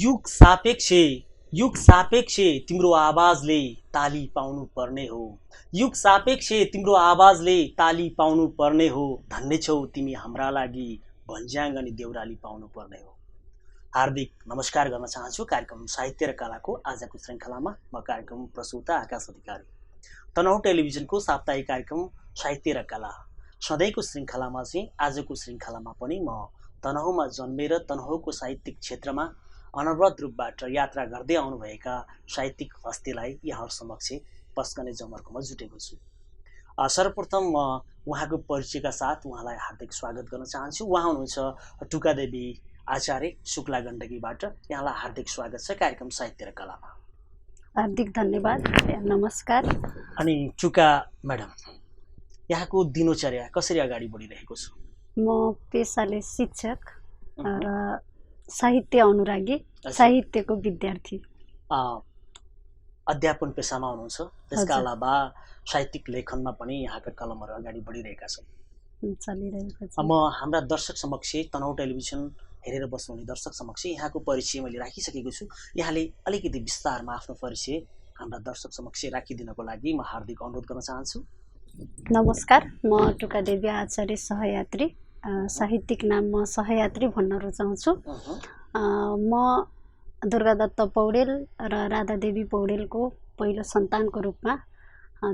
युग सापेक्ष तिम्रो आवाजले ताली पाउनु पर्ने हो। युग सापेक्ष तिम्रो आवाजले ताली पाउनु पर्ने हो। धन्य छौ तिमी हाम्रा लागि भन्ज्याङ अनि देउराली पाउनु पर्ने हो। हार्दिक नमस्कार गर्न चाहन्छु कार्यक्रम साहित्य र कलाको आजको श्रृङ्खलामा। म कार्यक्रम प्रस्तुता आकाश अधिकारी। तनहुँ टेलिभिजनको साप्ताहिक कार्यक्रम साहित्य र कला सधैँको श्रृङ्खलामा चाहिँ आजको श्रृङ्खलामा पनि म तनहुँमा जन्मेर तनहुँको साहित्यिक क्षेत्रमा अनवरत रूपबाट यात्रा गर्दै आउनुभएका साहित्यिक हस्तीलाई यहाँहरू समक्ष पस्कने जमर्कोमा जुटेको छु। सर्वप्रथम म उहाँको परिचयका साथ उहाँलाई हार्दिक स्वागत गर्न चाहन्छु। उहाँ हुनुहुन्छ टुकादेवी आचार्य शुक्ला गण्डकीबाट। यहाँलाई हार्दिक स्वागत छ कार्यक्रम साहित्य र कलामा। हार्दिक धन्यवाद, नमस्कार। अनि टुका म्याडम, यहाँको दिनचर्या कसरी अगाडि बढिरहेको छ? म पेसाले शिक्षक र साहित्य अनुरागी, साहित्यको विद्यार्थी। अध्यापन पेसामा हुनुहुन्छ, त्यसका अलावा साहित्यिक लेखनमा पनि यहाँका कलमहरू अगाडि बढिरहेका छन्। म हाम्रा दर्शक समक्ष तनहुँ टेलिभिजन हेरेर बस्नुहुने दर्शक समक्ष यहाँको परिचय मैले राखिसकेको छु। यहाँले अलिकति विस्तारमा आफ्नो परिचय हाम्रा दर्शक समक्ष राखिदिनको लागि म हार्दिक अनुरोध गर्न चाहन्छु। नमस्कार, म टुकादेवी आचार्य सहयात्री। साहित्यिक नाम म सहयात्री भन्न रुचाउँछु। म दुर्गादत्त पौडेल र राधादेवी पौडेलको पहिलो सन्तानको रूपमा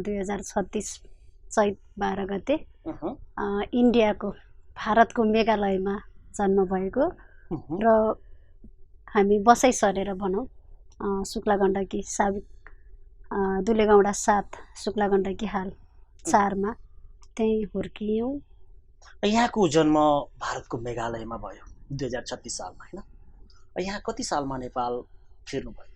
2036 चैत 12 गते इन्डियाको भारतको मेघालयमा जन्म भएको र हामी बसाइ सरेर भनौँ शुक्ला गण्डकी साबिक दुलेगौँडा 7 शुक्ला गण्डकी हाल 4मा त्यही हुर्कियौँ। यहाँको जन्म भारतको मेघालयमा भयो 2036 सालमा, होइन? यहाँ कति सालमा नेपाल फिर्नुभयो?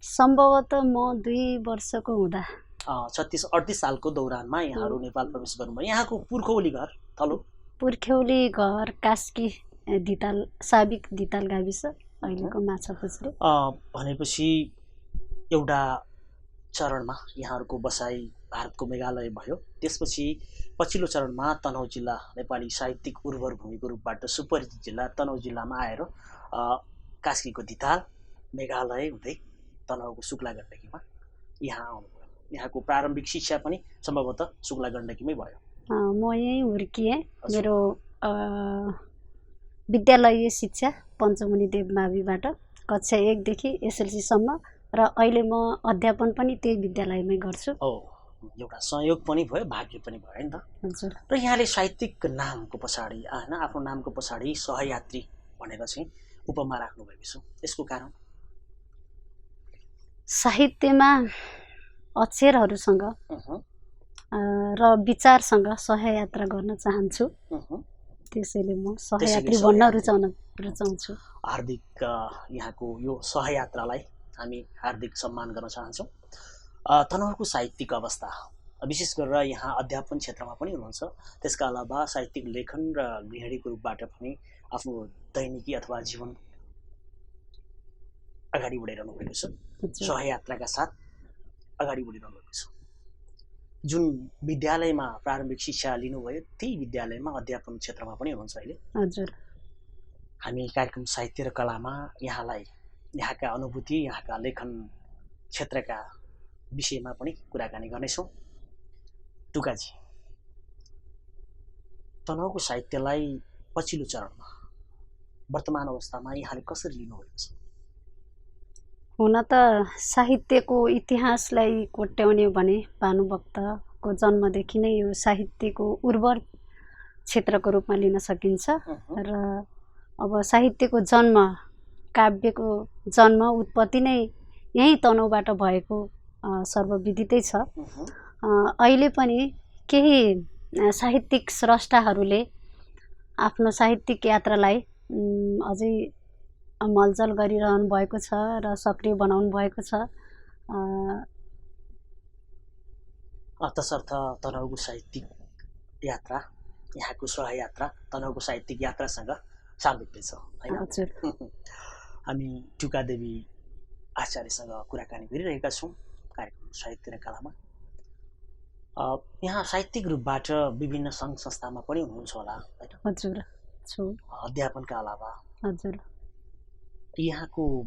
सम्भवतः म 2 वर्षको हुँदा 36-38 सालको दौरानमा यहाँहरू नेपाल प्रवेश गर्नुभयो। यहाँको पुर्खौली घर थलो? पुर्ख्यौली घर कास्की धिताल, साबिक धिताल गाविस, अहिलेको माछापुछ्रे। भनेपछि एउटा चरणमा यहाँहरूको बसाइ भारतको मेघालय भयो। त्यसपछि पछिल्लो चरणमा तनहुँ जिल्ला नेपाली साहित्यिक उर्वर भूमिको रूपबाट सुपरिचित जिल्ला तनहुँ जिल्लामा आएर कास्कीको धिताल मेघालय हुँदै तनहुँको शुक्ला गण्डकीमा यहाँ आउनुभयो। यहाँको प्रारम्भिक शिक्षा पनि सम्भवतः शुक्ला गण्डकीमै भयो। म यहीँ हुर्किएँ। मेरो विद्यालयीय शिक्षा पञ्चमुनि देव माविबाट कक्षा 1 देखि एसएलसी सम्म र अहिले म अध्यापन पनि त्यही विद्यालयमै गर्छु। एउटा संयोग पनि भयो, भाग्य पनि भयो नि त। हजुर। र यहाँले साहित्यिक नामको पछाडि होइन, आफ्नो नामको पछाडि सहयात्री भनेर चाहिँ उपमा राख्नुभएको छ, यसको कारण? साहित्यमा अक्षरहरूसँग र विचारसँग सहयात्रा गर्न चाहन्छु, त्यसैले म सहयात्री भन्न रुचाउँछु। हार्दिक यहाँको यो सहयात्रालाई हामी हार्दिक सम्मान गर्न चाहन्छौँ। तनहुँको साहित्यिक अवस्था, विशेष गरेर यहाँ अध्यापन क्षेत्रमा पनि हुनुहुन्छ, त्यसका अलावा साहित्यिक लेखन र गृहिणीको रूपबाट पनि आफ्नो दैनिकी अथवा जीवन अगाडि बढाइरहनु भएको छ। सहयात्राका साथ अगाडि बढिरहनु भएको छ। जुन विद्यालयमा प्रारम्भिक शिक्षा लिनुभयो त्यही विद्यालयमा अध्यापन क्षेत्रमा पनि हुनुहुन्छ अहिले। हजुर। हामी कार्यक्रम साहित्य र कलामा यहाँलाई यहाँका अनुभूति, यहाँका लेखन क्षेत्रका विषयमा पनि कुराकानी गर्नेछौँ। टुकाजी, तनहुँको साहित्यलाई पछिल्लो चरणमा वर्तमान अवस्थामा यहाँले कसरी लिनुभएको छ? हुन त साहित्यको इतिहासलाई कोट्याउने भने भानुभक्तको जन्मदेखि नै यो साहित्यको उर्वर क्षेत्रको रूपमा लिन सकिन्छ र अब साहित्यको जन्म, काव्यको जन्म, उत्पत्ति नै यही तनहुँबाट भएको सर्वविदितै छ। अहिले पनि केही साहित्यिक स्रष्टाहरूले आफ्नो साहित्यिक यात्रालाई अझै मलजल गरिरहनु भएको छ र सक्रिय बनाउनु भएको छ। तसर्थ तनहुँको साहित्यिक यात्रा, यहाँको सहयात्रा तनहुँको साहित्यिक यात्रासँग सामिप्य छ, होइन? हामी टुकादेवी आचार्यसँग कुराकानी गरिरहेका छौँ कार्यक्रम साहित्य र कलामा। यहाँ साहित्यिक रूपबाट विभिन्न सङ्घ संस्थामा पनि हुनुहुन्छ होला, होइन? हजुर, छु। अध्यापनका अलावा। हजुर। यहाँको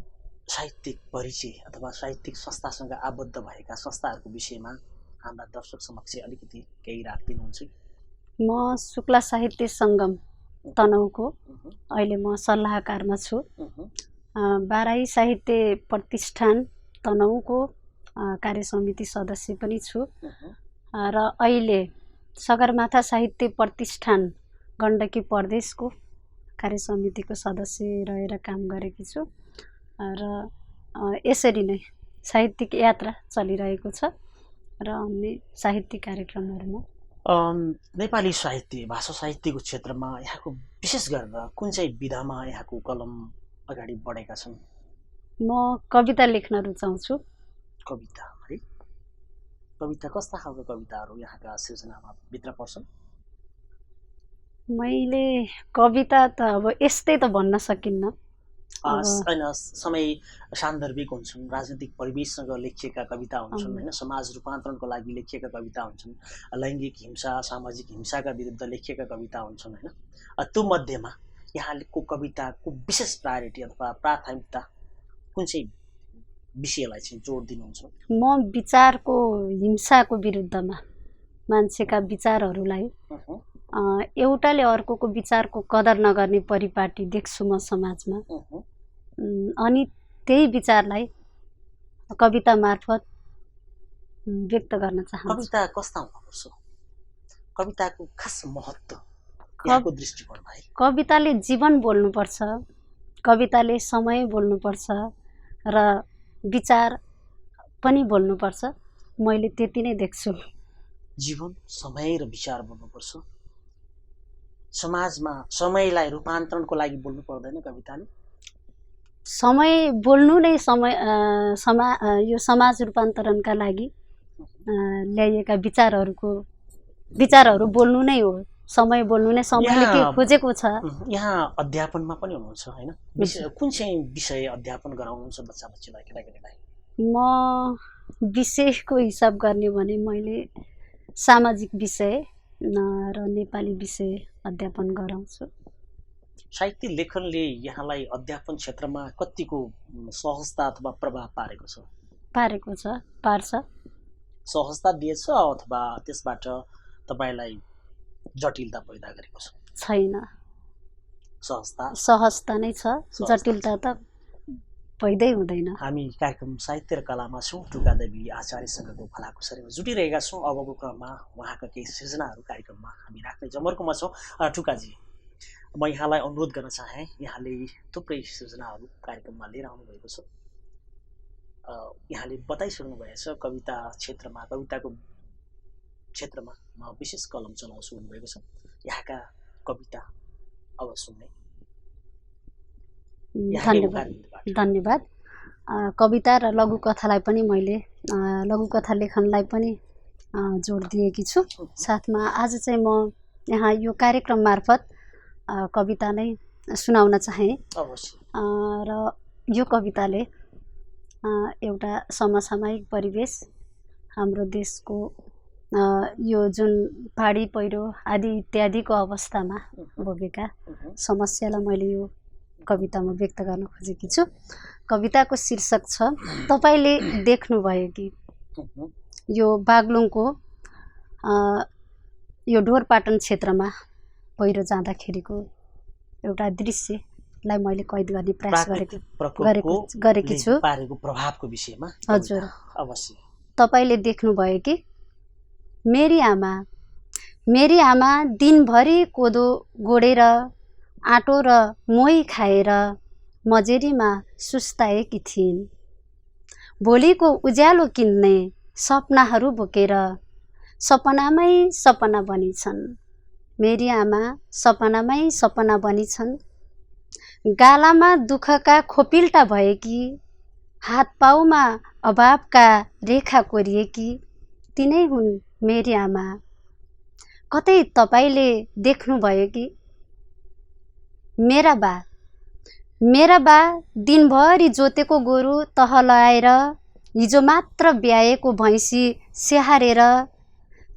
साहित्यिक परिचय अथवा साहित्यिक संस्थासँग आबद्ध भएका संस्थाहरूको विषयमा हाम्रा दर्शक समक्ष अलिकति केही राखिदिनुहुन्छ? म शुक्ला साहित्य सङ्गम तनहुँको अहिले म सल्लाहकारमा छु। बाराही साहित्य प्रतिष्ठान तनहुँको कार्य समिति सदस्य पनि छु र अहिले सगरमाथा साहित्य प्रतिष्ठान गण्डकी प्रदेशको कार्य समितिको सदस्य रहेर काम गरेकी छु र यसरी नै साहित्यिक यात्रा चलिरहेको छ र अन्य साहित्यिक कार्यक्रमहरूमा। नेपाली साहित्य भाषा साहित्यको क्षेत्रमा यहाँको विशेष गरेर कुन चाहिँ विधामा यहाँको कलम अगाडि बढेका छन्? म कविता लेख्न रुचाउँछु। कविता है? कविता कस्ता खालको कविताहरू यहाँका सृजनामा भित्र पर्छन्? मैले कविता त अब यस्तै त भन्न सकिन्न। होइन, समय सान्दर्भिक हुन्छन्, राजनीतिक परिवेशसँग लेखिएका कविता हुन्छन् होइन, समाज रूपान्तरणको लागि लेखिएका कविता हुन्छन्, लैङ्गिक हिंसा सामाजिक हिंसाका विरुद्ध लेखिएका कविता हुन्छन् होइन। त्यो मध्येमा यहाँको कविताको विशेष प्रायोरिटी अथवा प्राथमिकता कुन चाहिँ विषयलाई चाहिँ जोड दिनुहुन्छ? म विचारको हिंसाको विरुद्धमा मान्छेका विचारहरूलाई एउटाले अर्कोको विचारको कदर नगर्ने परिपाटी देख्छु म समाजमा। अनि त्यही विचारलाई कविता मार्फत व्यक्त गर्न चाहन्छु। कविता कस्ता हुनुपर्छ? कविताको खास महत्त्व यहाँको दृष्टिकोणमा? कविताले जीवन बोल्नुपर्छ, कविताले समय बोल्नुपर्छ र विचार पनि बोल्नुपर्छ। मैले त्यति नै देख्छु। जीवन, समय र विचार बोल्नुपर्छ। समाजमा समयलाई रूपान्तरणको लागि बोल्नु पर्दैन कविताले? समय बोल्नु नै यो समाज रूपान्तरणका लागि ल्याइएका विचारहरू बोल्नु नै हो। समय बोल्नु नै समयले के खोजेको छ। यहाँ अध्यापनमा पनि हुनुहुन्छ होइन? कुन चाहिँ विषय अध्यापन गराउनुहुन्छ बच्चा बच्चीलाई, केटाकेटीलाई? म विषयको हिसाब गर्ने भने मैले सामाजिक विषय र नेपाली विषय अध्यापन गराउँछु। साहित्य लेखनले यहाँलाई अध्यापन क्षेत्रमा कतिको सहजता अथवा प्रभाव पारेको छ? पार्छ। सहजता दिएछ अथवा त्यसबाट तपाईँलाई जटिलता पैदा गरेको छ? छैन, सहजता नै छ, जटिलता त पैदै हुँदैन। हामी कार्यक्रम साहित्य र कलामा छौँ। टुकादेवी आचार्यसँगको भलाकुसारीमा जुटिरहेका छौँ। अबको क्रममा उहाँका केही सृजनाहरू कार्यक्रममा हामी राख्ने जमर्कोमा छौँ। टुकाजी, म यहाँलाई अनुरोध गर्न चाहेँ, यहाँले थुप्रै सृजनाहरू कार्यक्रममा लिएर आउनुभएको छ। यहाँले बताइसक्नु भएछ कविता क्षेत्रमा, कविताको क्षेत्रमा म विशेष कलम चलाउँछु भन्नुभएको छ। यहाँका कविता अब सुन्ने। धन्यवाद। कविता र लघुकथालाई पनि मैले लघुकथा लेखनलाई पनि जोड दिएकी छु। साथमा आज चाहिँ म यहाँ यो कार्यक्रम मार्फत कविता नै सुनाउन चाहेँ र यो कविताले एउटा समसामयिक परिवेश, हाम्रो देशको यो जुन बाढी पहिरो आदि इत्यादिको अवस्थामा भोगेका समस्यालाई मैले यो कवितामा व्यक्त गर्न खोजेकी छु। कविताको शीर्षक छ तपाईँले देख्नुभयो कि। यो बागलुङको यो ढोरपाटन क्षेत्रमा पहिरो जाँदाखेरिको एउटा दृश्यलाई मैले कैद गर्ने प्रयास गरेकी छु। प्रभावको विषयमा। हजुर, अवश्य। तपाईँले देख्नुभयो कि मेरी आमा दिनभरि कोदो गोडेर आँटो र मोही खाएर मजेरीमा सुस्ताएकी थिइन्। भोलिको उज्यालो किन्ने सपनाहरू बोकेर सपनामै सपना बनिन्छन्। मेरी आमा सपनामै सपना बनिन्छन्। गालामा दुःखका खोपिल्टा भएकी, हात पाउमा अभावका रेखा कोरिएकी तिनै हुन् मेरी आमा। कतै तपाईँले देख्नुभयो कि मेरा बा दिनभरि जोतेको गोरु तह लगाएर हिजो मात्र ब्याएको भैँसी स्याहारेर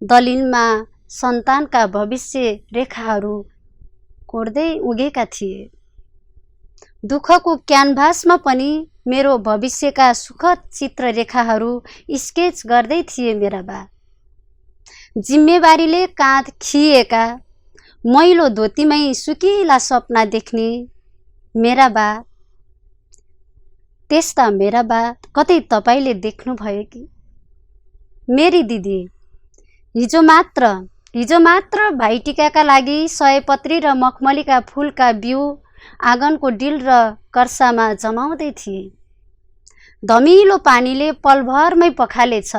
दलिनमा सन्तानका भविष्य रेखाहरू कोर्दै उगेका थिए। दुःखको क्यानभासमा पनि मेरो भविष्यका सुखद चित्ररेखाहरू स्केच गर्दै थिए मेरा बा। जिम्मेवारीले काँध खिएका मैलो धोतीमै सुकिला सपना देख्ने मेरा बा। त्यस्ता मेरा बा कतै तपाईले देख्नुभयो कि? मेरी दिदी हिजो मात्र भाइटिकाका लागि सयपत्री र मखमलीका फूलका बिउ आँगनको डिल र कर्सामा जमाउँदै थिए। धमिलो पानीले पलभरमै पखालेछ।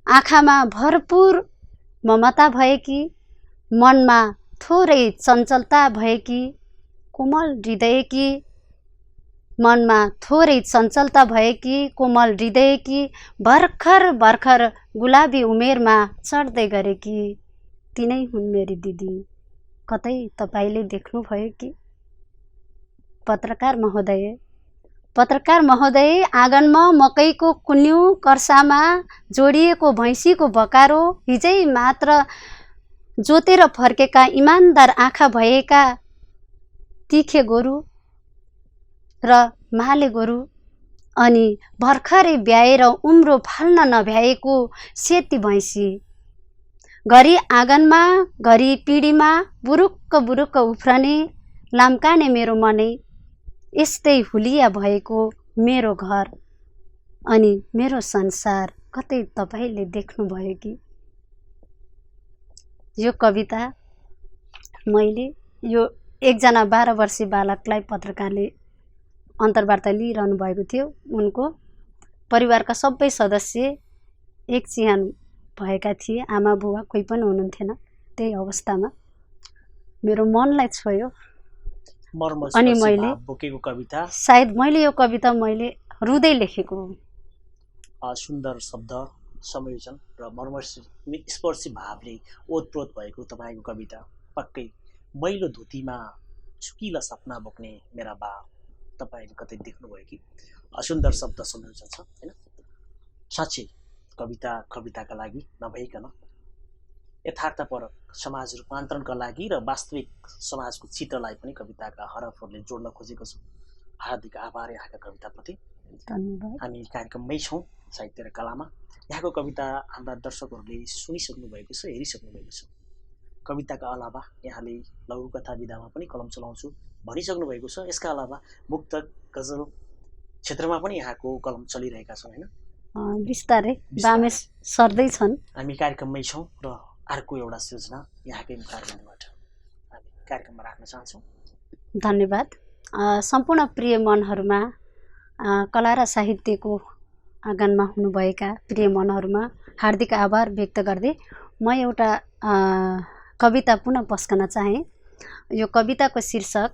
आँखामा भरपूर ममता भएकी, मनमा थोरै चञ्चलता भएकी, कोमल हृदयकी, मनमा थोरै चञ्चलता भएकी कोमल हृदयकी, भर्खर भर्खर गुलाबी उमेरमा चढ्दै गरेकी तिनै हुन् मेरी दिदी। कतै तपाईले देख्नुभयो कि? पत्रकार महोदय आँगनमा मकैको कुन्यु, कर्सामा जोडिएको भैँसीको बकारो, हिजै मात्र जोतेर फर्केका इमान्दार आँखा भएका तिखे गोरु र माले गोरु, अनि भर्खरै ब्याएर उम्रो फाल्न नभ्याएको सेती भैँसी, घरि आँगनमा घरि पिँढीमा बुरुक्क बुरुक्क उफ्रने लाम्काने मेरो मनै, यस्तै हुलिया भएको मेरो घर अनि मेरो संसार कतै तपाईले देख्नुभयो कि? यो कविता मैले यो एकजना 12 वर्षीय बालकलाई पत्रकारले अन्तर्वार्ता लिइरहनु भएको थियो। उनको परिवारका सबै सदस्य एक चिहान भएका थिए, आमा बुवा कोही पनि हुनुहुन्थेन। त्यही अवस्थामा मेरो मनलाई छोयो अनि मैले बोकेको कविता, सायद मैले यो कविता मैले रुँदै लेखेको हो। सुन्दर शब्द संयोजन र मर्मस्पर्शी भावले ओतप्रोत भएको तपाईँको कविता पक्कै मैलो धोतीमा सुकिला सपना बोक्ने मेरा बा, तपाईँले कतै देख्नुभयो कि? सुन्दर शब्द संयोजन छ हैन? साँच्चै कविताका लागि नभइकन यथार्थपरक समाज रूपान्तरणका लागि र वास्तविक समाजको चित्रलाई पनि कविताका हरफहरूले जोड्न खोजेको छ। हार्दिक आभार यहाँका कविताप्रति। धन्यवाद। हामी कार्यक्रममै छौँ साहित्य र कलामा। यहाँको कविता हाम्रा दर्शकहरूले सुनिसक्नु भएको छ, हेरिसक्नु भएको छ। कविताका अलावा यहाँले लघुकथा विधामा पनि कलम चलाउँछु भनिसक्नु भएको छ। यसका अलावा मुक्तक गजल क्षेत्रमा पनि यहाँको कलम चलिरहेका छन् हैन? बिस्तारै बामे सर्दैछन्। हामी कार्यक्रममै छौँ र अर्को एउटा सृजना यहाँकै मुखारबाट हामी कार्यक्रममा राख्न चाहन्छौँ। धन्यवाद। सम्पूर्ण प्रिय मनहरूमा, कला र साहित्यको आँगनमा हुनुभएका प्रिय मनहरूमा हार्दिक आभार व्यक्त गर्दै म एउटा कविता पुनः पस्कन चाहेँ। यो कविताको शीर्षक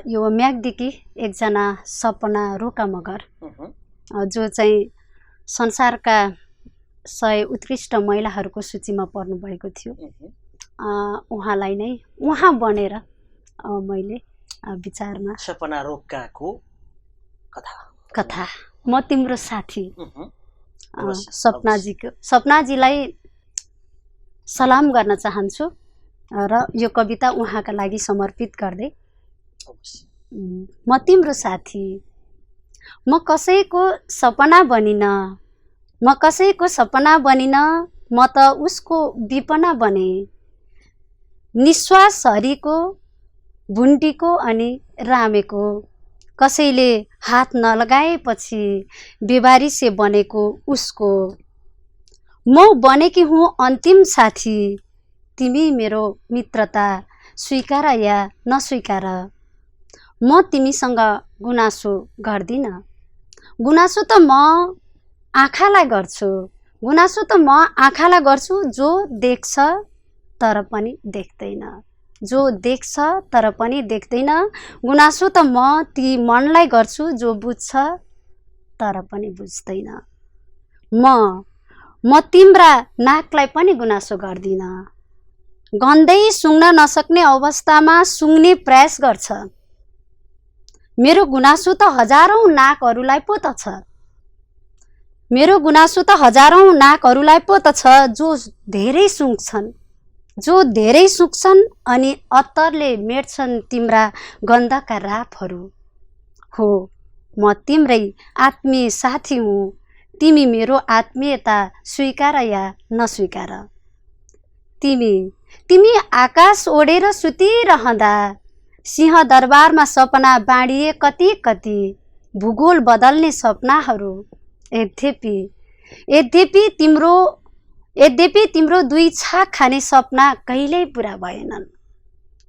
यो म्याग्दीकी एकजना सपना रोका मगर, जो चाहिँ संसारका 100 उत्कृष्ट महिलाहरूको सूचीमा पर्नुभएको थियो। उहाँलाई नै उहाँ बनेर मैले विचारमा सपना रोकाको कथा म तिम्रो साथी सपनाजीलाई सलाम गर्न चाहन्छु र यो कविता उहाँका लागि समर्पित गर्दै। म तिम्रो साथी, म कसैको सपना बनिन, म कसैको सपना बनिन, म त उसको विपना बने। निश्वास हरीको, भुन्टीको अनि रामेको, कसैले हात नलगाएपछि बेबारिसे बनेको उसको। म बनेकी हुँ अन्तिम साथी, तिमी मेरो मित्रता स्वीकार या नस्वीकार। म तिमीसँग गुनासो गर्दिन, गुनासो त म आँखालाई गर्छु, गुनासो त म आँखालाई गर्छु जो देख्छ तर पनि देख्दैन, जो देख्छ तर पनि देख्दैन। गुनासो त म ती मनलाई गर्छु जो बुझ्छ तर पनि बुझ्दैन। म तिम्रा नाकलाई पनि गुनासो गर्दिन, गन्दै सुँग्न नसक्ने अवस्थामा सुँग्ने प्रयास गर्छ। मेरो गुनासो त हजारौं नाकहरूलाई पो त छ, मेरो गुनासो त हजारौं नाकहरूलाई पो त छ जो धेरै सुँग्छन्, जो धेरै सुक्छन् अनि अत्तरले मेट्छन् तिम्रा गन्धका रापहरू। हो, म तिम्रै आत्मीय साथी हुँ, तिमी मेरो आत्मीयता स्वीकार या नस्वीकार। तिमी आकाश ओढेर सुतिरहँदा सिंहदरबारमा सपना बाँडिए कति कति भूगोल बदल्ने सपनाहरू। यद्यपि तिम्रो 2 छाक खाने सपना कहिल्यै पुरा भएनन्।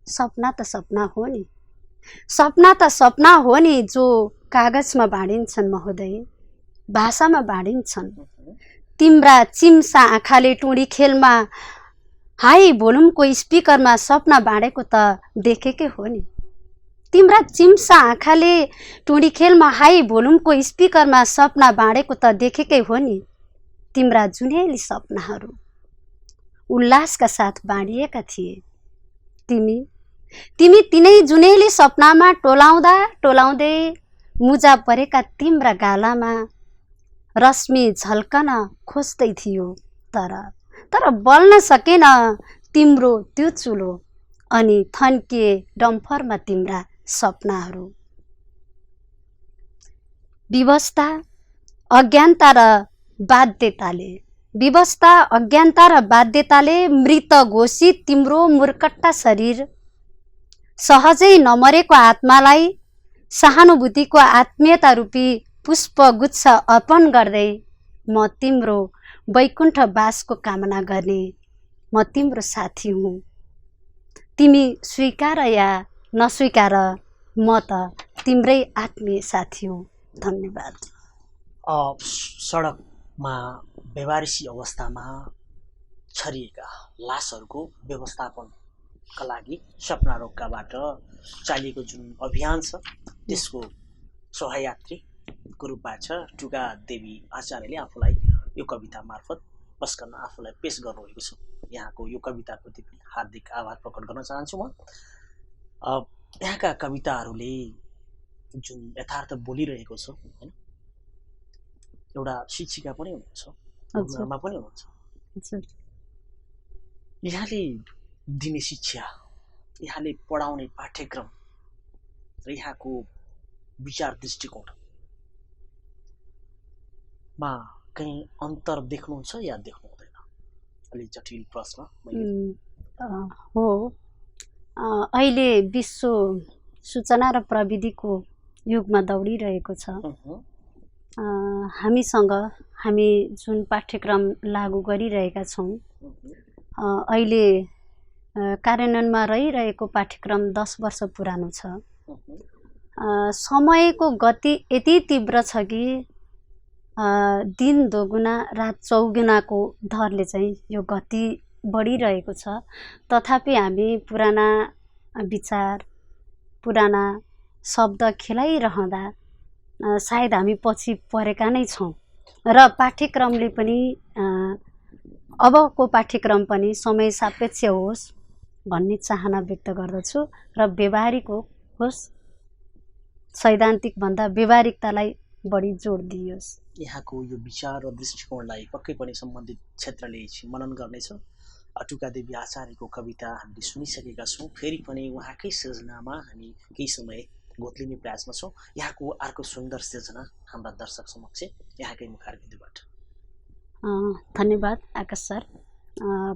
सपना त सपना हो नि, सपना त सपना हो नि, जो कागजमा बाँडिन्छन् महोदय, भाषामा बाँडिन्छन्। तिम्रा चिम्सा आँखाले टुँडी खेलमा हाई भोल्युमको स्पिकरमा सपना बाँडेको त देखेकै हो नि। तिम्रा चिम्सा आँखाले टुँडी खेलमा हाई भोल्युमको स्पिकरमा सपना बाँडेको त देखेकै हो नि। तिम्रा जुनेली सपनाहरू उल्लासका साथ बाँडिएका थिए। तिमी तिनै जुनेली सपनामा टोलाउँदै मुजा परेका तिम्रा गालामा रश्मि झल्कन खोज्दै थियो, तर बल्न सकेन तिम्रो त्यो चुलो, अनि थन्किए डम्फरमा तिम्रा सपनाहरू। विवशता, अज्ञानता र बाध्यताले मृत घोषित तिम्रो मुर्कट्टा शरीर, सहजै नमरेको आत्मालाई सहानुभूतिको आत्मीयता रूपी पुष्पगुच्छ अर्पण गर्दै म तिम्रो वैकुण्ठ वासको कामना गर्ने म तिम्रो साथी हुँ। तिमी स्वीकार या नस्वीकार, म त तिम्रै आत्मीय साथी हुँ। धन्यवाद। सडकमा बेवारिसी अवस्थामा छरिएका लासहरूको व्यवस्थापनका लागि सपना रोक्काबाट चालिएको जुन अभियान छ त्यसको सहयात्रीको रूपमा टुका देवी आचार्यले आफूलाई यो कविता मार्फत पस्कन आफूलाई पेश गर्नुभएको छ। यहाँको यो कविताप्रति पनि हार्दिक आभार प्रकट गर्न चाहन्छु म। यहाँका कविताहरूले जुन यथार्थ बोलिरहेको छ, हैन, एउटा शिक्षिका पनि हुनुहुन्छ, गुरुआमा पनि हुनुहुन्छ। यहाँले दिने शिक्षा, यहाँले पढाउने पाठ्यक्रम र यहाँको विचार दृष्टिकोणमा कहीँ अन्तर देख्नुहुन्छ या देख्नु हुँदैन? अलि जटिल प्रश्न हो। अहिले विश्व सूचना र प्रविधिको युगमा दौडिरहेको छ। हामी जुन पाठ्यक्रम लागू गरिरहेका छौँ, अहिले कार्यान्वयनमा रहिरहेको पाठ्यक्रम 10 वर्ष पुरानो छ। समयको गति यति तीव्र छ कि दिन दोगुना रात चौगुनाको दरले चाहिँ यो गति बढिरहेको छ। तथापि हामी पुराना विचार, पुराना शब्द खेलाइरहँदा सायद हामी पछि परेका नै छौँ र पाठ्यक्रमले पनि अबको पाठ्यक्रम पनि समय सापेक्ष होस् भन्ने चाहना व्यक्त गर्दछु र व्यवहारिक होस्, सैद्धान्तिक भन्दा व्यवहारिकतालाई बढी जोड दियोस्। यहाँको यो विचार र दृष्टिकोणलाई पक्कै पनि सम्बन्धित क्षेत्रले मनन गर्नेछ। टुका देवी आचार्यको कविता हामीले सुनिसकेका छौँ। फेरि पनि उहाँकै सृजनामा हामी केही समय गोत्लिने प्रयासमा छौँ। यहाँको अर्को सुन्दर सृजना हाम्रा दर्शक समक्ष यहाँकै मुखारविन्दबाट। धन्यवाद आकाश सर।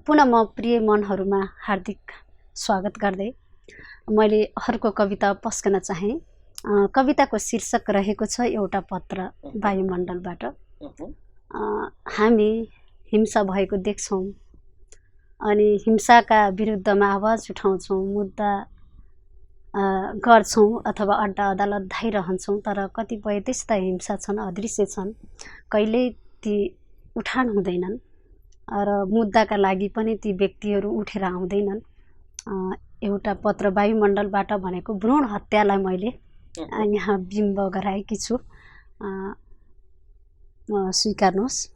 पुनः म प्रिय मनहरूमा हार्दिक स्वागत गर्दै मैले अर्को कविता पस्कन चाहेँ। कविताको शीर्षक रहेको छ एउटा पत्र वायुमण्डलबाट। हामी हिंसा भएको देख्छौँ अनि हिंसाका विरुद्धमा आवाज उठाउँछौँ, मुद्दा गर्छौँ अथवा अड्डा अदालत धाइरहन्छौँ। तर कतिपय त्यस्ता हिंसा छन्, अदृश्य छन्, कहिल्यै ती उठान हुँदैनन् र मुद्दाका लागि पनि ती व्यक्तिहरू उठेर आउँदैनन्। एउटा पत्र वायुमण्डलबाट भनेको भ्रूण हत्यालाई मैले यहाँ बिम्ब गराएकी छु, स्वीकार्नुहोस्।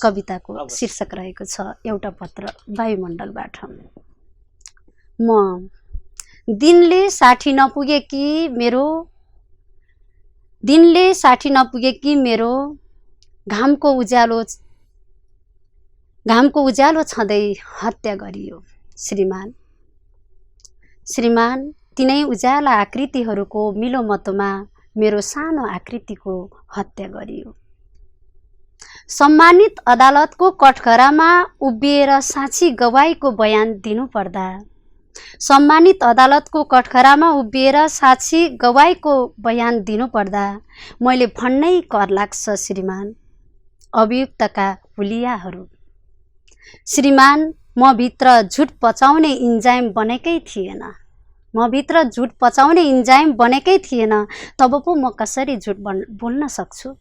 कविताको शीर्षक रहेको छ एउटा पत्र वायुमण्डलबाट। म दिनले 60 नपुगे कि मेरो घामको उज्यालो छँदै हत्या गरियो। श्रीमान तिनै उज्याला आकृतिहरूको मिलोमतोमा मेरो सानो आकृतिको हत्या गरियो। सम्मानित अदालतको कठघरामा उभिएर साक्षी गवाईको बयान दिनुपर्दा सम्मानित अदालतको कठघरामा उभिएर साक्षी गवाईको बयान दिनुपर्दा मैले भन्नै कर लाग्छ श्रीमान अभियुक्तका हुलियाहरू। श्रीमान म भित्र झुट पचाउने इन्जाइम बनेकै थिएन। तब पो म कसरी झुट बोल्न सक्छु?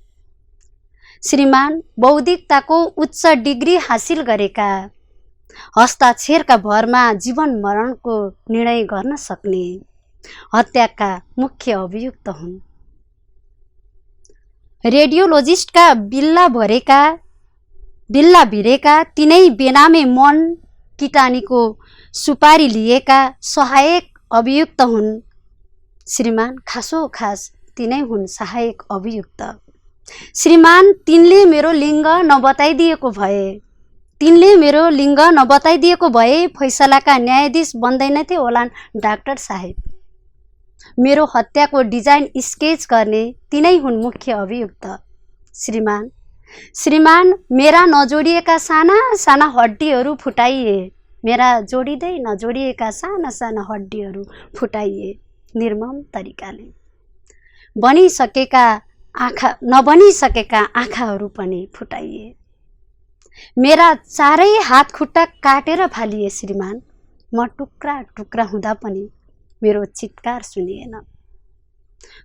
श्रीमान बौद्धिकताको उच्च डिग्री हासिल गरेका हस्ताक्षरका भरमा जीवन मरणको निर्णय गर्न सक्ने हत्याका मुख्य अभियुक्त हुन्। रेडियोलोजिस्टका बिल्ला भिरेका तिनै बेनामे मन किटानीको सुपारी लिएका सहायक अभियुक्त हुन्। श्रीमान खासोखास तिनै हुन् सहायक अभियुक्त। श्रीमान तिनले मेरो लिङ्ग नबताइदिएको भए फैसलाका न्यायाधीश बन्दैनथे होलान् डाक्टर साहेब। मेरो हत्याको डिजाइन स्केच गर्ने तिनै हुन् मुख्य अभियुक्त। श्रीमान मेरा नजोडिएका साना साना हड्डीहरू फुटाइए। निर्मम तरिकाले नबनिसकेका आँखाहरू पनि फुटाइए। मेरा चारै हात खुट्टा काटेर फालिए। श्रीमान म टुक्रा टुक्रा हुँदा पनि मेरो चित्कार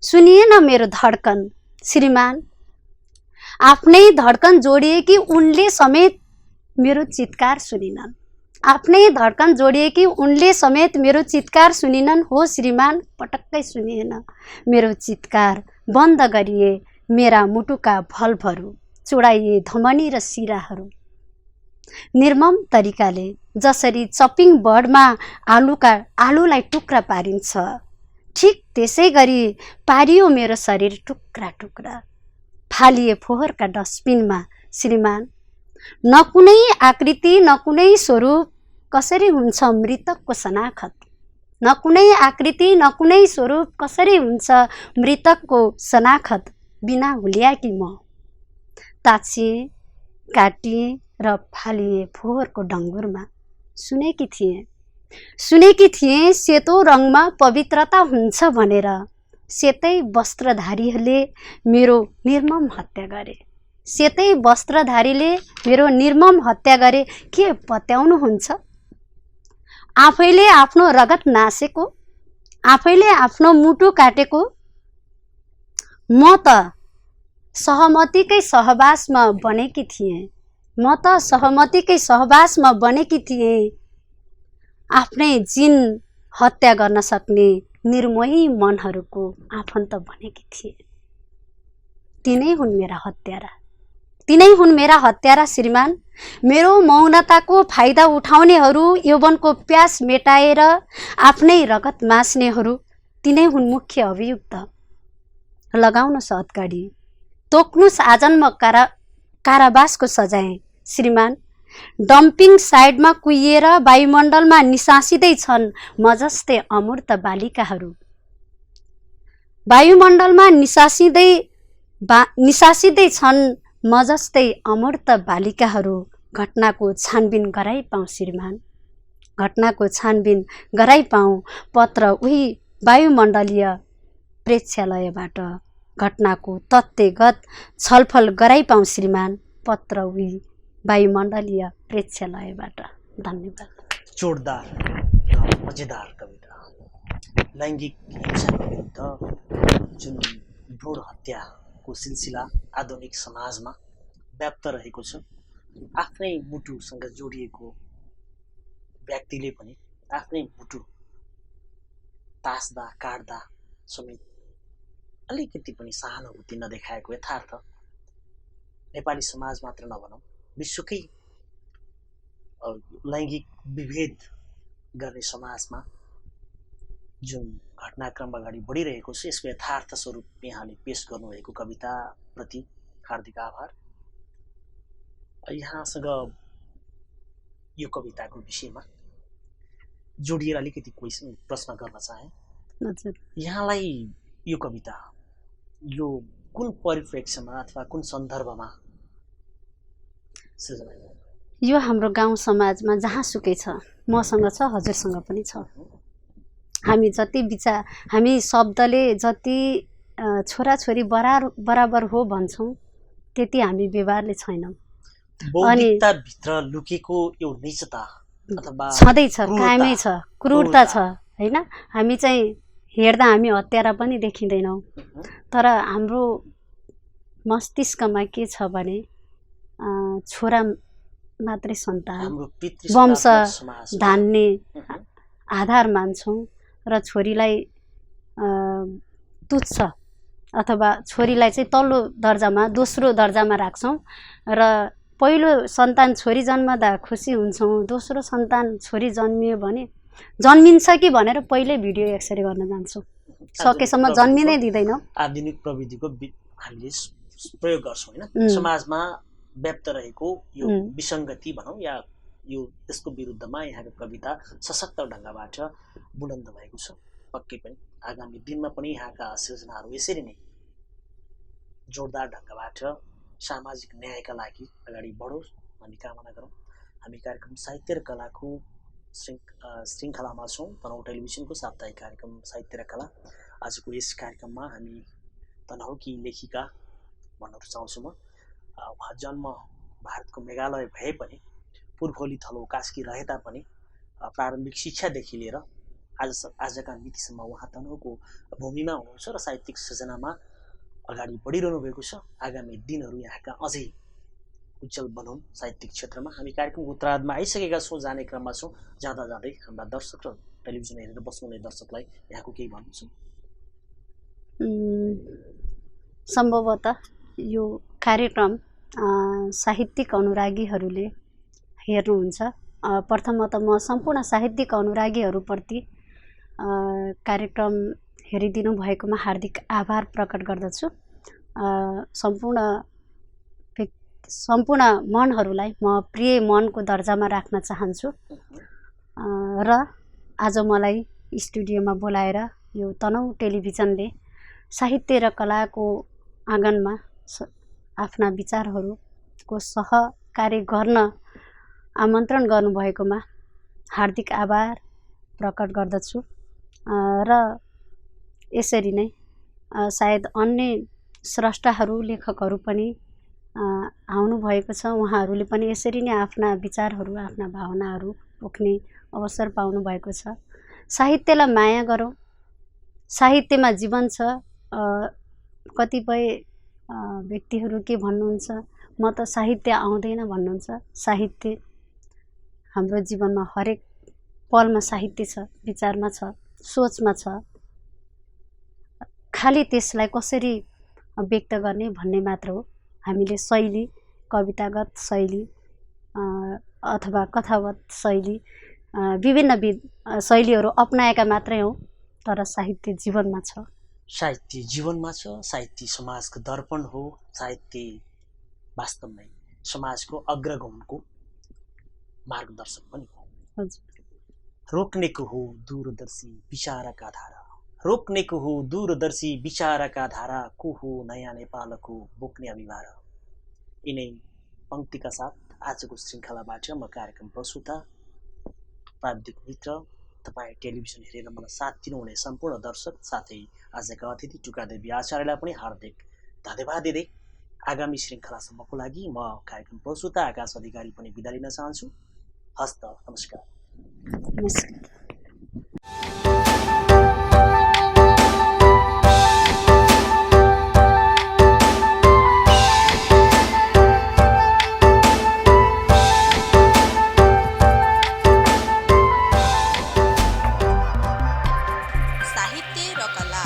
सुनिएन मेरो धड्कन। श्रीमान आफ्नै धड्कन जोडिएकी उनले समेत मेरो चित्कार सुनिनन्। हो श्रीमान पटक्कै सुनिएन मेरो चित्कार। बन्द गरिए मेरा मुटुका भल्भहरू, चुडाइए धमनी र शिराहरू। निर्मम तरिकाले जसरी चपिङ बोर्डमा आलुलाई टुक्रा पारिन्छ ठिक त्यसै गरी पारियो मेरो शरीर टुक्रा टुक्रा, फालिए फोहोरका डस्टबिनमा। श्रीमान न कुनै आकृति न कुनै स्वरूप कसरी हुन्छ मृतकको शनाखत बिना हुलियाकी म ताछिए, काटिए र फालिए फोहोरको डङ्गुरमा। सुनेकी थिएँ सेतो रङमा पवित्रता हुन्छ भनेर। सेतै वस्त्रधारीले मेरो निर्मम हत्या गरे के पत्याउनुहुन्छ? आफैले आफ्नो रगत नासेको, आफैले आफ्नो मुटु काटेको। म त सहमतिकै सहवासमा बनेकी थिएँ। आफ्नै जिन हत्या गर्न सक्ने निर्मोही मनहरूको आफन्त बनेकी थिए। तिनै हुन् मेरा हत्यारा। श्रीमान मेरो मौनताको फाइदा उठाउनेहरू, यौवनको प्यास मेटाएर आफ्नै रगत मास्नेहरू तिनै हुन् मुख्य अभियुक्त। लगाउनुहोस् हतकडी, तोक्नुहोस् आजन्म कारावासको सजाय। श्रीमान डम्पिङ साइडमा कुहिएर वायुमण्डलमा निसासिँदै छन् म जस्तै अमूर्त बालिकाहरू। घटनाको छानबिन गराइपाउँ श्रीमान, पत्र उही वायुमण्डलीय प्रेक्षालयबाट घटनाको तथ्यगत छलफल गराइपाउँ श्रीमान, पत्र उही वायुमण्डलीय प्रेक्षालयबाट। धन्यवाद। जोरदार मजेदार कविता। लैङ्गिक हिंसाको विरुद्ध जुन भ्रूण हत्याको सिलसिला आधुनिक समाजमा व्याप्त रहेको छ, आफ्नै मुटुसँग जोडिएको व्यक्तिले पनि आफ्नै मुटु तास्दा काट्दा समेत अलिकति पनि सहानुभूति नदेखाएको यथार्थ नेपाली समाज मात्र नभनौँ विश्वकै लैङ्गिक विभेद गर्ने समाजमा जुन घटनाक्रम अगाडि बढिरहेको छ, यसको यथार्थ स्वरूप यहाँले पेश गर्नुभएको कविताप्रति हार्दिक आभार। यहाँसँग यो कविताको विषयमा जोडिएर अलिकति प्रश्न गर्न चाहे। हजुर। यहाँलाई यो कविता यो कुन परिप्रेक्ष्यमा अथवा कुन सन्दर्भमा सृजना गर्नु? यो हाम्रो गाउँ समाजमा जहाँसुकै छ, मसँग छ, हजुरसँग पनि छ। हामी हामी शब्दले जति छोराछोरी बराबर हो भन्छौँ, त्यति हामी व्यवहारले छैनौँ। बौद्धिकताभित्र लुकेको यो निजता अथवा छँदैछ, कायमै छ, क्रूरता छ हैन। हामी चाहिँ हेर्दा हामी हत्यारा पनि देखिँदैनौँ, तर हाम्रो मस्तिष्कमा के छ भने छोरा मात्रै सन्तान, वंश धान्ने आधार मान्छौँ र छोरीलाई तुच्छ अथवा छोरीलाई चाहिँ तल्लो दर्जामा, दोस्रो दर्जामा राख्छौँ र पहिलो सन्तान छोरी जन्मदा खुसी हुन्छौँ, दोस्रो सन्तान छोरी जन्मियो भने जन्मिन्छ कि भनेर पहिल्यै भिडियो एक्सरे गर्न जान्छौँ, सकेसम्म जन्मिनै दिँदैनौँ। आधुनिक प्रविधिको हामीले प्रयोग गर्छौँ हैन। समाजमा व्याप्त रहेको यो विसङ्गति भनौँ या यो त्यसको विरुद्धमा यहाँको कविता सशक्त ढङ्गबाट बुलन्द भएको छ। पक्कै पनि आगामी दिनमा पनि यहाँका सृजनाहरू यसरी नै जोरदार ढङ्गबाट सामाजिक न्यायका लागि अगाडि बढोस् हामी कामना गरौँ। हामी कार्यक्रम साहित्य र कलाको श्रृङ्खलामा छौँ, तनहुँ टेलिभिजनको साप्ताहिक कार्यक्रम साहित्य र कला। आजको यस कार्यक्रममा हामी तनहुँकी लेखिका भन्न रुचाउँछु म। उहाँ जन्म भारतको मेघालय भए पनि पूर्वोली थलो कास्की रहे तापनि प्रारम्भिक शिक्षादेखि लिएर आजका मितिसम्म उहाँ तनहुँको भूमिमा हुनुहुन्छ र साहित्यिक सृजनामा अगाडि बढिरहनु भएको छ। आगामी दिनहरू यहाँका अझै उज्जवल बनाउँ साहित्यिक क्षेत्रमा। हामी कार्यक्रमको उत्तरार्धमा आइसकेका छौँ, जाने क्रममा छौँ। जाँदा जाँदै हाम्रा दर्शक र टेलिभिजन हेरेर बस्नुहुने दर्शकलाई यहाँको केही भन्नु छ? सम्भवतः यो कार्यक्रम साहित्यिक अनुरागीहरूले हेर्नुहुन्छ। प्रथमतः म सम्पूर्ण साहित्यिक अनुरागीहरूप्रति कार्यक्रम हेरिदिनु भएकोमा हार्दिक आभार प्रकट गर्दछु। सम्पूर्ण मनहरूलाई म प्रिय मनको दर्जामा राख्न चाहन्छु र आज मलाई स्टुडियोमा बोलाएर यो तनहुँ टेलिभिजनले साहित्य र कलाको आँगनमा आफ्ना विचारहरूको सहकार्य गर्न आमन्त्रण गर्नुभएकोमा हार्दिक आभार प्रकट गर्दछु र यसरी नै सायद अन्य स्रष्टाहरू लेखकहरू पनि आउनु भएको छ। उहाँहरूले पनि यसरी नै आफ्ना विचारहरू, आफ्ना भावनाहरू पोख्ने अवसर पाउनु भएको छ। साहित्यलाई माया गरौँ, साहित्यमा जीवन छ। कतिपय व्यक्तिहरू के भन्नुहुन्छ, म त साहित्य आउँदैन भन्नुहुन्छ। साहित्य हाम्रो जीवनमा हरेक पलमा साहित्य छ, विचारमा छ, सोचमा छ। खालि त्यसलाई कसरी व्यक्त गर्ने भन्ने मात्र हो। हामीले शैली, कवितागत शैली अथवा कथावत शैली, विभिन्न शैलीहरू अपनाएका मात्रै हौँ, तर साहित्य जीवनमा छ। साहित्य जीवनमा छ। साहित्य समाजको दर्पण हो। साहित्य वास्तवमै समाजको अग्रगमनको मार्गदर्शक पनि हो। रोक्नेको हो दूरदर्शी विचारका धारा, रोक्नेको हो दूरदर्शी विचारका धारा, को हो नयाँ नेपालको बोक्ने अभिभार। यिनै पङ्क्तिका साथ आजको श्रृङ्खलाबाट म कार्यक्रम प्रस्तुता प्राविधिक मित्र, तपाईँ टेलिभिजन हेरेर मलाई साथ दिनुहुने सम्पूर्ण दर्शक साथै आजका अतिथि टुकादेवी आचार्यलाई पनि हार्दिक धन्यवाद दिँदै आगामी श्रृङ्खलासम्मको लागि म कार्यक्रम प्रस्तुता आकाश अधिकारी पनि बिदा लिन चाहन्छु। हस्त नमस्कार। साहित्य र कला।